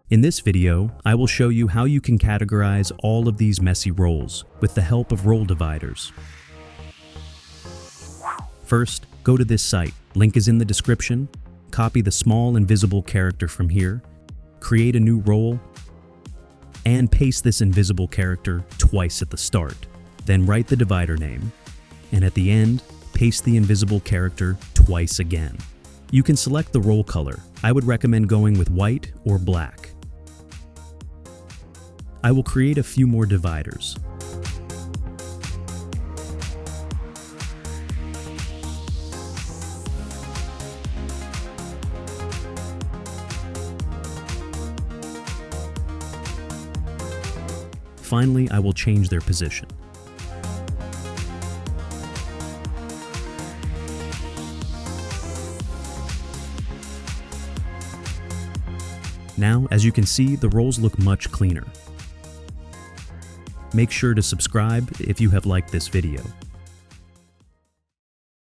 In this video, I will show you how you can categorize all of these messy roles with the help of role dividers. First, go to this site. Link is in the description. Copy the small invisible character from here, create a new role, and paste this invisible character twice at the start. Then write the divider name, and at the end, paste the invisible character twice again. You can select the role color. I would recommend going with white or black. I will create a few more dividers. Finally, I will change their position. Now, as you can see, the roles look much cleaner. Make sure to subscribe if you have liked this video.